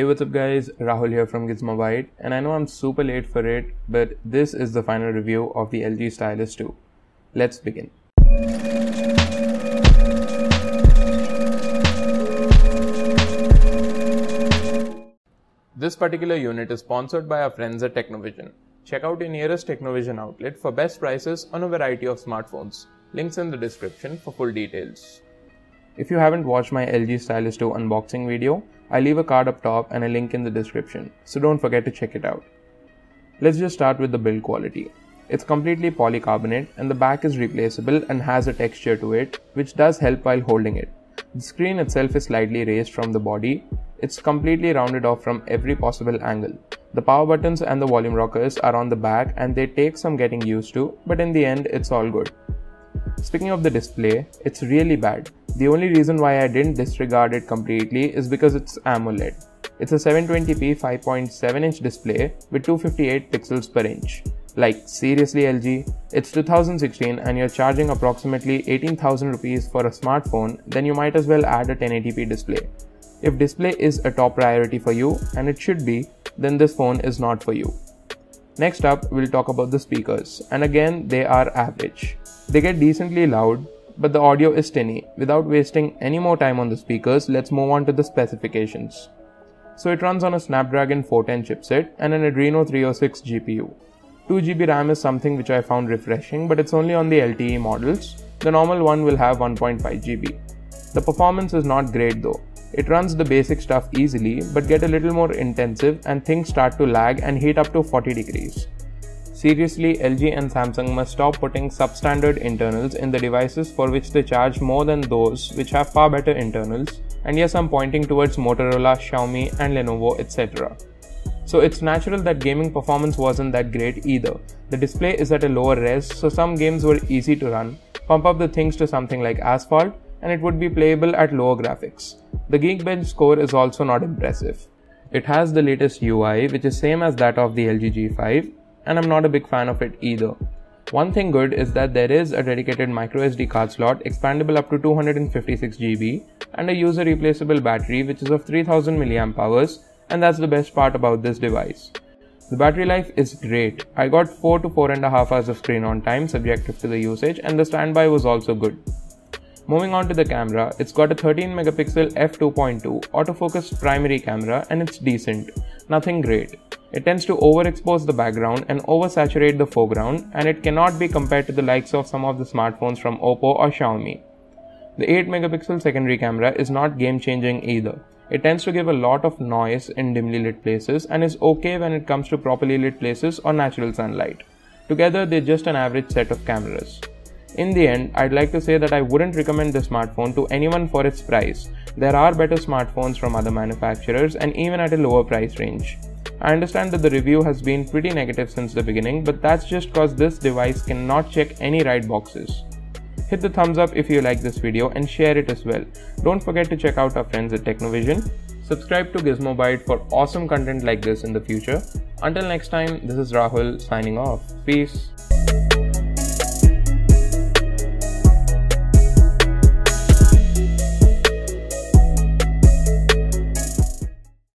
Hey, what's up guys, Rahul here from GizmoByte, and I know I'm super late for it, but this is the final review of the LG Stylus 2. Let's begin. This particular unit is sponsored by our friends at Technovision. Check out your nearest Technovision outlet for best prices on a variety of smartphones. Links in the description for full details. If you haven't watched my LG Stylus 2 unboxing video, I'll leave a card up top and a link in the description, so don't forget to check it out. Let's just start with the build quality. It's completely polycarbonate and the back is replaceable and has a texture to it, which does help while holding it. The screen itself is slightly raised from the body. It's completely rounded off from every possible angle. The power buttons and the volume rockers are on the back and they take some getting used to, but in the end it's all good. Speaking of the display, it's really bad. The only reason why I didn't disregard it completely is because it's AMOLED. It's a 720p 5.7-inch display with 258 pixels per inch. Like, seriously LG? It's 2016 and you're charging approximately 18,000 rupees for a smartphone, then you might as well add a 1080p display. If display is a top priority for you, and it should be, then this phone is not for you. Next up, we'll talk about the speakers, and again, they are average. They get decently loud, but the audio is tinny. Without wasting any more time on the speakers, let's move on to the specifications. So it runs on a Snapdragon 410 chipset and an Adreno 306 GPU. 2GB RAM is something which I found refreshing, but it's only on the LTE models. The normal one will have 1.5GB. The performance is not great though. It runs the basic stuff easily, but get a little more intensive and things start to lag and heat up to 40 degrees. Seriously, LG and Samsung must stop putting substandard internals in the devices for which they charge more than those which have far better internals, and yes, I'm pointing towards Motorola, Xiaomi and Lenovo, etc. So it's natural that gaming performance wasn't that great either. The display is at a lower res, so some games were easy to run. Pump up the things to something like Asphalt and it would be playable at lower graphics. The Geekbench score is also not impressive. It has the latest UI, which is same as that of the LG G5, and I'm not a big fan of it either. One thing good is that there is a dedicated microSD card slot expandable up to 256GB and a user replaceable battery which is of 3000 mAh, and that's the best part about this device. The battery life is great. I got 4 to 4.5 hours of screen on time subjective to the usage, and the standby was also good. Moving on to the camera, it's got a 13MP f2.2 autofocus primary camera and it's decent, nothing great. It tends to overexpose the background and oversaturate the foreground, and it cannot be compared to the likes of some of the smartphones from Oppo or Xiaomi. The 8MP secondary camera is not game-changing either. It tends to give a lot of noise in dimly lit places and is okay when it comes to properly lit places or natural sunlight. Together, they're just an average set of cameras. In the end, I'd like to say that I wouldn't recommend this smartphone to anyone for its price. There are better smartphones from other manufacturers and even at a lower price range. I understand that the review has been pretty negative since the beginning, but that's just cause this device cannot check any right boxes. Hit the thumbs up if you like this video and share it as well. Don't forget to check out our friends at Technovision. Subscribe to GizmoByte for awesome content like this in the future. Until next time, this is Rahul signing off. Peace.